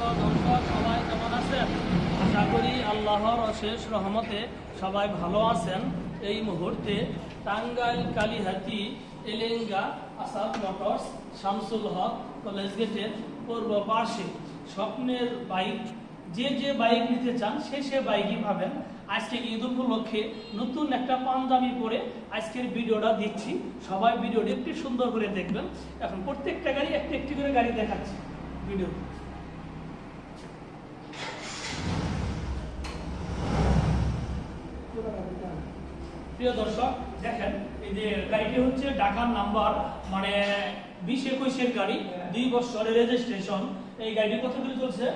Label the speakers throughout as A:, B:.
A: দর্শক সবাই কেমন আছেন? আশা করি আল্লাহর অশেষ রহমতে সবাই ভালো আছেন। এই মুহূর্তে টাঙ্গাইল কালিহাতি এলেঙ্গা আসাদ মোটরস শামসুল হক কলেজ গেটের পূর্ব পার্শ্বে স্বপ্নের বাইক, যে বাইক নিতে চান সে বাইকই পাবেন। আজকে ঈদ উপলক্ষে নতুন একটা পাঞ্জাবি পরে আজকের ভিডিওটা দিচ্ছি। সবাই ভিডিওটি একটু সুন্দর করে দেখবেন। এখন প্রত্যেকটা গাড়ি একটি করে গাড়ি দেখাচ্ছি ভিডিও। প্রিয় দর্শক দেখেন, এই যে গাড়িটি হচ্ছে ঢাকার নাম্বার, মানে 20-21-এর গাড়ি, 2 বছরের রেজিস্ট্রেশন। এই গাড়িটি কত কিলো চলছে?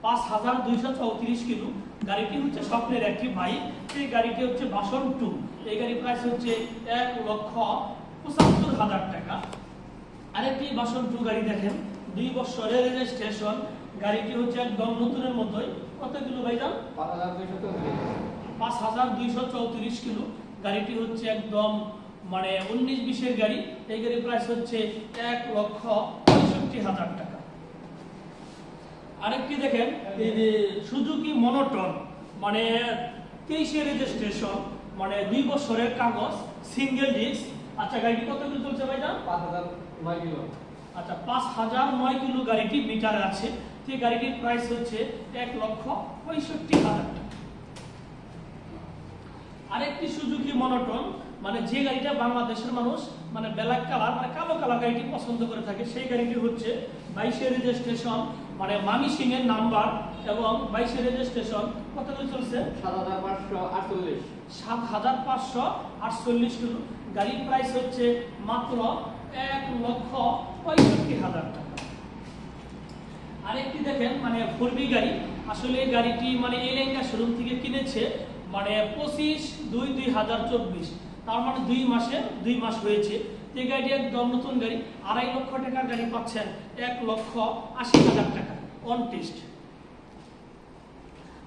A: 5234 কিলো। গাড়িটি হচ্ছে স্বপ্নের একটি বাইক। এই গাড়িটি হচ্ছে ভার্সন 2। এই গাড়ির প্রাইস হচ্ছে 1,75,000 টাকা। আরেকটি ভার্সন 2 গাড়ি দেখেন, 2 বছরের রেজিস্ট্রেশন। গাড়িটি হচ্ছে একদম নতুনের মতোই। কত কিলো ভাইজান? 5234 কিলো। গাড়িটি হচ্ছে একদম মানে 19-20-এর গাড়ি। এই গাড়ির প্রাইস হচ্ছে 1,65,000 টাকা। আরেকটি দেখেন, এই যে সুজুকি মনোটন, মানে 23-এর রেজিস্ট্রেশন, মানে 2 বছরের কাগজ, সিঙ্গেল ডিস্ক। আচ্ছা, গাড়িটি কত কিলো চলছে ভাইজান?
B: 5009 কিলো।
A: আচ্ছা, 5009 কিলো গাড়িটি মিটার আছে। সেই গাড়িটির প্রাইস হচ্ছে 1,65,000 টাকা। আরেকটি সুজুকি মনোটন, মানে যে গাড়িটা বাংলাদেশের মানুষ মানে ব্ল্যাক কালার, মানে কালো কালার গাড়িটি পছন্দ করে থাকে, সেই গাড়িটি হচ্ছে 22-এর রেজিস্ট্রেশন, মানে মামি সিং এর নাম্বার এবং 22-এর রেজিস্ট্রেশন। কত করে চলছে?
B: 7548
A: কিলো। গাড়ির প্রাইস হচ্ছে মাত্র 1,65,000 টাকা। আরেকটি দেখেন, মানে 4B গাড়ি। আসলে গাড়িটি মানে এলেঙ্গা শোরুম থেকে কিনেছে, মানে 25/2/2024, তার মানে 2 মাস হয়েছে। এই গাড়িটি একদম নতুন গাড়ি। 2.5 লক্ষ টাকার গাড়ি পাচ্ছেন 1,80,000 টাকা অন টেস্ট।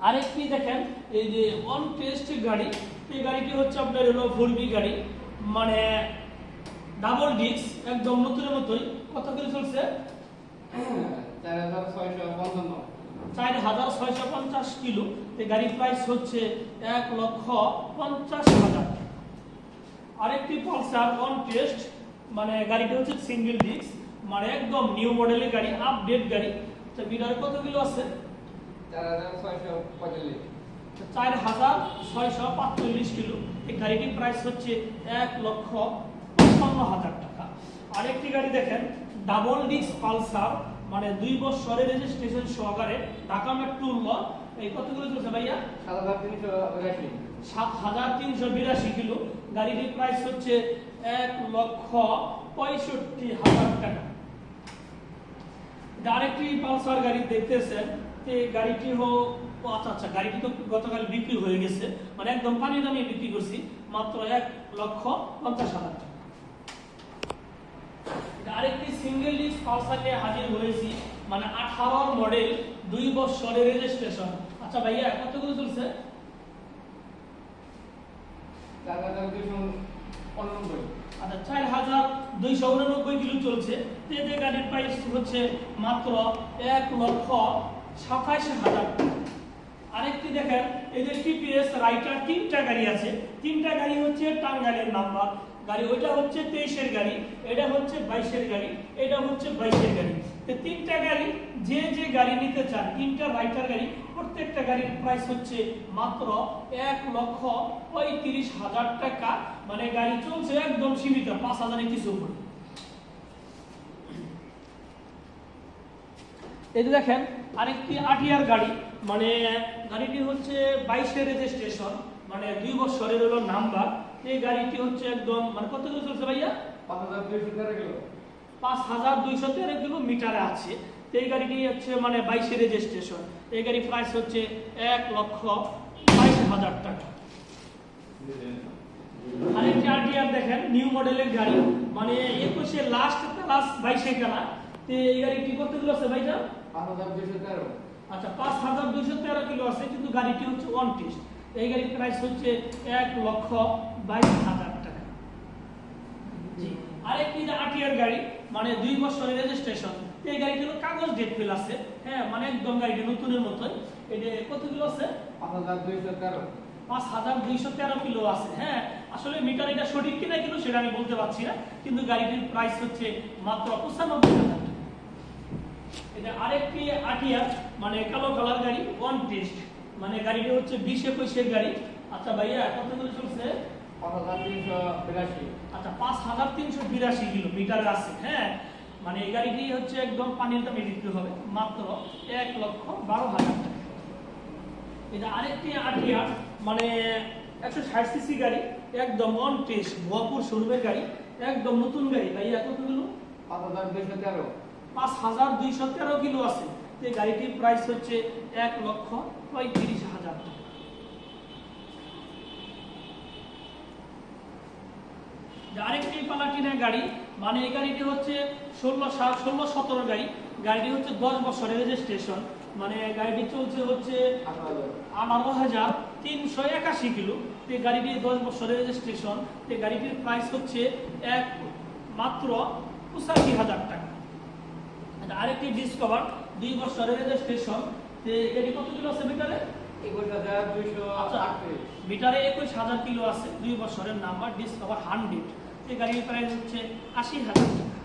A: আরেকটি দেখেন, এই যে অন টেস্ট গাড়ি। এই গাড়িটি হচ্ছে আপনার হলো 4B গাড়ি, মানে ডাবল ডিস্ক, একদম নতুনের মতোই। কত করে চলছে? 4650 কিলো। এই গাড়ির প্রাইস হচ্ছে 1,50,000। আরেকটি পালসার অন টেস্ট, মানে গাড়িটা হচ্ছে সিঙ্গেল ডিস্ক, মানে একদম নিউ মডেলের গাড়ি, আপডেট গাড়ি। তো মিটারে কত কিলো আছে? 4645 কিলো। এই গাড়িটির প্রাইস হচ্ছে 1,55,000 টাকা। আরেকটি গাড়ি দেখেন, ডাবল ডিস্ক পালসার, মানে 2 বছরের রেজিস্ট্রেশন সহকারে, ঢাকা মেট্রো ল। এই কত কিলো চলছে ভাইয়া? 7382 কিলো। গাড়িটির প্রাইস হচ্ছে 1,65,000 টাকা। আরেকটি পালসার গাড়ি দেখতেছেন, এই গাড়িটি আচ্ছা, গাড়িটি তো গতকাল বিক্রি হয়ে গেছে, মানে একদম পানির দামে বিক্রি করছি, মাত্র 1,50,000 টাকা। আরেকটি সিঙ্গেল ডিস্ক পালসার নিয়ে হাজির হয়েছি, মানে 18 মডেল, 2 বছরের রেজিস্ট্রেশন। আচ্ছা ভাইয়া, কত করে চলছে?
B: 4289।
A: আচ্ছা, 4289 কিলো চলছে। এই গাড়ির প্রাইস হচ্ছে মাত্র 1,27,000 টাকা। আরেকটি দেখেন, এই যে টিপিএস রাইটার, 3টা গাড়ি আছে। 3টা গাড়ি হচ্ছে টাঙ্গাইলের নাম্বার গাড়ি। ওইটা হচ্ছে 23-এর গাড়ি, এটা হচ্ছে 22-এর গাড়ি, এটা হচ্ছে 22-এর গাড়ি। এই 3টা গাড়ি যে গাড়ি নিতে চান, 3টা রাইটার গাড়ি, প্রত্যেকটা গাড়ির প্রাইস হচ্ছে মাত্র 1,35,000 টাকা। মানে গাড়ি চলছে একদম সীমিত, 5,000 কিছু উপরে। এই যে দেখেন, আরেকটি আটিয়ার গাড়ি, মানে গাড়িটি হচ্ছে 22-এর রেজিস্ট্রেশন, মানে 2 বছরের হলো নাম্বার। এই গাড়িটি হচ্ছে একদম, মানে কত কিলো চলছে ভাইয়া?
B: 5213 কিলো।
A: 5213 কিলো মিটারে আছে। এই গাড়িটি হচ্ছে মানে 22-এর রেজিস্ট্রেশন। এই গাড়ির প্রাইস হচ্ছে 1,22,000 টাকা। আরেকটি আরটিআর দেখেন, নিউ মডেলের গাড়ি, মানে 21-এ লাস্ট প্লাস 22-এ কেনা। তো এই গাড়িটি কত কিলো আছে ভাইয়া?
B: 5213।
A: আচ্ছা, 5213 কিলো আছে, কিন্তু গাড়িটি হচ্ছে অন টেস্ট। এই গাড়ির প্রাইস হচ্ছে 1,22,000 টাকা। জি। আরেকটি যে আটিয়ার গাড়ি মানে 2 বছরের রেজিস্ট্রেশন, এই গাড়িটির কাগজ ডেট ফেল আছে, হ্যাঁ মানে একদম গাড়িটি নতুনের মতোই। এটা কত কিলো আছে?
B: 5213।
A: 5213 কিলো আছে। হ্যাঁ আসলে মিটার এটা সঠিক কিনা কিন্তু সেটা আমি বলতে পারছি না, কিন্তু গাড়িটির প্রাইস হচ্ছে মাত্র 95,000। এটা আরেকটি আটিয়ার মানে কালো কালার গাড়ি ওয়ান টেস্ট, মানে গাড়িটি হচ্ছে 2021 গাড়ি। আচ্ছা ভাইয়া কত কিলো চলছে?
B: 5382।
A: আচ্ছা 5382 কিলো মিটার আছে। হ্যাঁ মানে এই গাড়িটি হচ্ছে একদম পানির দামে বিক্রি হবে মাত্র 1,12,000 টাকা। এটা আরেকটি আটিয়ার মানে 160 সিসি গাড়ি, একদম ওয়ান টেস্ট ভুয়াপুর শোরুমের গাড়ি, একদম নতুন গাড়ি। ভাইয়া কত কিলো?
B: 5213।
A: 5213 কিলো আছে। এই গাড়িটির প্রাইস হচ্ছে 1,35,000 টাকা। আরেকটি পালাটিনা গাড়ি মানে এই গাড়িটি হচ্ছে 16-17 গাড়ি, গাড়িটি হচ্ছে 10 বছরের রেজিস্ট্রেশন, মানে গাড়িটি চলছে হচ্ছে 18,381 কিলো। এই গাড়িটি 10 বছরের রেজিস্ট্রেশন, এই গাড়িটির প্রাইস হচ্ছে মাত্র 85,000 টাকা। আরেকটি ডিসকভার 2 বছরের রেজিস্ট্রেশন, গাড়ি কত কিলো আছে মিটারে?
B: 21238।
A: মিটারে 21,000 কিলো আছে, 2 বছরের নাম্বার ডিসকভার 100। এই গাড়ির প্রাইস হচ্ছে 80,000 টাকা।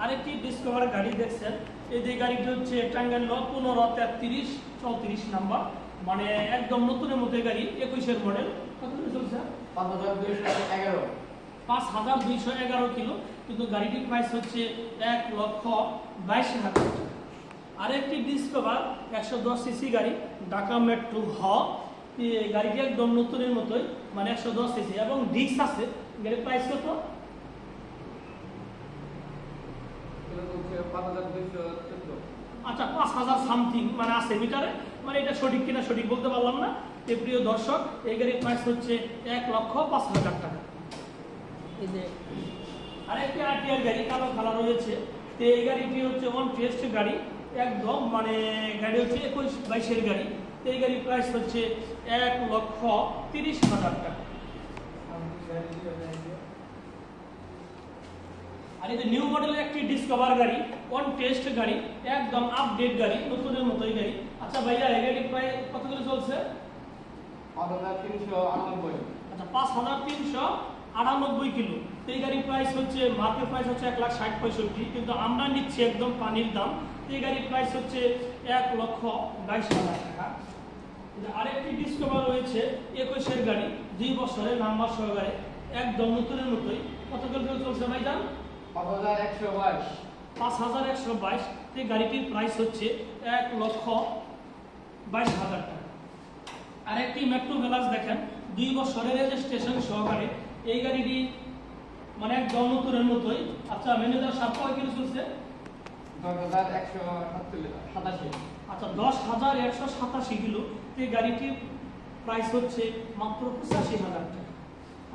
A: আরেকটি ডিসকভার গাড়ি দেখছেন, এই যে গাড়িটি হচ্ছে টাঙ্গাইল 1533-34 নাম্বার, মানে একদম নতুনের মধ্যে গাড়ি, 21-এর মডেল। কত কিলো চলছে?
B: 5211।
A: 5211 কিলো, কিন্তু গাড়িটির প্রাইস হচ্ছে 1,22,000 টাকা। আরেকটি ডিসকভার 110 সিসি গাড়ি ঢাকা মেট্রো এই গাড়িটি একদম নতুনের মতোই, মানে 110 সিসি এবং ডিস্ক আছে। গাড়ির প্রাইস কত? আচ্ছা 5,000 সামথিং মানে আছে মিটারে, মানে এটা সঠিক কিনা সঠিক বলতে পারলাম না। এই প্রিয় দর্শক, এই গাড়ির প্রাইস হচ্ছে 1,05,000 টাকা। এই যে আরেকটি আরটিআর গাড়ি কালো কালার রয়েছে, তো এই গাড়িটি হচ্ছে ওয়ান টেস্ট গাড়ি, একদম মানে গাড়ি হচ্ছে 21-22-এর গাড়ি। তো এই গাড়ির প্রাইস হচ্ছে 1,30,000 টাকা। আর এই যে নিউ মডেলের একটি ডিসকভার গাড়ি, ওয়ান টেস্ট গাড়ি, একদম আপডেট গাড়ি, নতুনের মতোই গাড়ি। আচ্ছা ভাইয়া এই গাড়ি প্রায় কত করে চলছে?
B: 5398।
A: আচ্ছা 5398 কিলো। এই গাড়ির প্রাইস হচ্ছে মার্কেট প্রাইস হচ্ছে 1,60,65, কিন্তু আমরা নিচ্ছি একদম পানির দাম। এই গাড়ির প্রাইস হচ্ছে 1,22,000 টাকা। আরেকটি ডিসকভার রয়েছে 21-এর গাড়ি, 2 বছরের নাম্বার সহকারে, একদম নতুনের মতোই। কত কিলো চলছে ভাইজান?
B: 5122।
A: 5122। এই গাড়িটির প্রাইস হচ্ছে 1,22,000 টাকা। আরেকটি মেট্রো ভেলাস দেখেন, 2 বছরের রেজিস্ট্রেশন সহকারে, এই গাড়িটি মানে একদম নতুনের মতোই। আচ্ছা ম্যানেজার সাহেব কয় কিলো চলছে?
B: 10187।
A: আচ্ছা 10,187 কিলো। এই গাড়িটির প্রাইস হচ্ছে মাত্র 85,000 টাকা।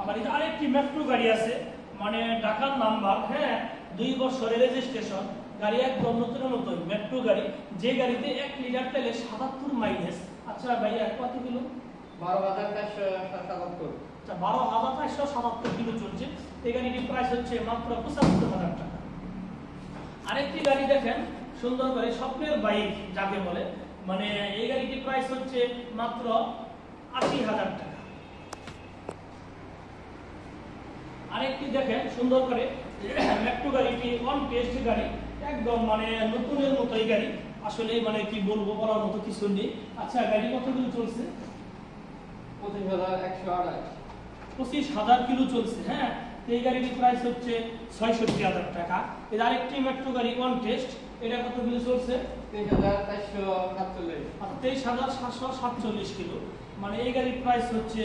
A: আবার এই আরেকটি মেট্রো গাড়ি আছে মানে ঢাকার নাম্বার, হ্যাঁ 2 বছরের রেজিস্ট্রেশন, গাড়ি একদম নতুনের মতোই মেট্রো গাড়ি, যে গাড়িতে 1 লিটার তেলে 77 মাইলেজ। আচ্ছা ভাইয়া কত কিলো?
B: 12477।
A: আচ্ছা 12,477 কিলো চলছে। এই গাড়িটির প্রাইস হচ্ছে মাত্র 75,000 টাকা। আরেকটি গাড়ি দেখেন সুন্দর করে, স্বপ্নের বাইক যাকে বলে, মানে এই গাড়িটির প্রাইস হচ্ছে মাত্র 80,000 টাকা। আরেকটি দেখেন সুন্দর করে মেট্রো গাড়িটি ওয়ান টেস্ট গাড়ি, একদম মানে নতুনের মতোই গাড়ি, আসলে মানে কি বলবো বলার মতো কিছু নেই। আচ্ছা গাড়ি কত কিলো চলছে?
B: 25128।
A: 25,000 কিলো চলছে। হ্যাঁ এই গাড়িটির প্রাইস হচ্ছে 66,000 টাকা। এর আরেকটি মেট্রো গাড়ি ওয়ান টেস্ট, এটা কত কিলো চলছে?
B: 23447।
A: আর 23,747 কিলো, মানে এই গাড়ির প্রাইস হচ্ছে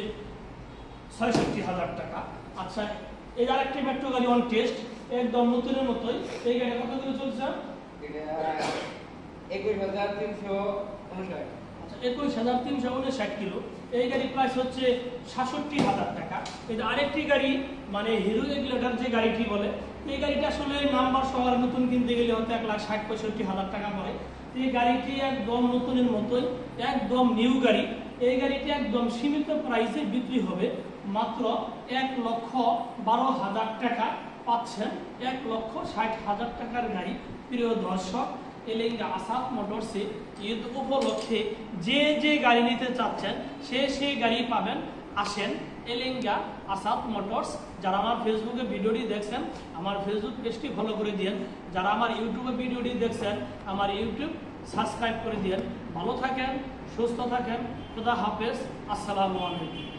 A: 66,000 টাকা। আচ্ছা এই আরেকটি মেট্রো গাড়ি ওয়ান টেস্ট, একদম নতুনের মতোই, এই গাড়ি কত কিলো চলছে?
B: এটা 21359।
A: আচ্ছা 21,359 কিলো। এই গাড়ির প্রাইস হচ্ছে 66,000 টাকা। এই আরেকটি গাড়ি মানে হিরো এগুলেটার যে গাড়িটি বলে, এই গাড়িটা আসলে নাম্বার সহ নতুন কিনতে গেলে হয়তো 1,60,65,000 টাকা পড়ে। এই গাড়িটি একদম নতুনের মতোই, একদম নিউ গাড়ি। এই গাড়িটি একদম সীমিত প্রাইসে বিক্রি হবে মাত্র 1,12,000 টাকা। পাচ্ছেন 1,60,000 টাকার গাড়ি। প্রিয় দর্শক, এলেঙ্গা আসাদ মোটরসে ঈদ উপলক্ষে যে যে গাড়ি নিতে চাচ্ছেন সে গাড়ি পাবেন। আসেন এলেঙ্গা আসাদ মোটরস। যারা আমার ফেসবুকে ভিডিওটি দেখছেন আমার ফেসবুক পেজটি ফলো করে দিন। যারা আমার ইউটিউবে ভিডিওটি দেখছেন আমার ইউটিউব সাবস্ক্রাইব করে দিন। ভালো থাকেন, সুস্থ থাকেন। খোদা হাফেজ, আসসালামু আলাইকুম।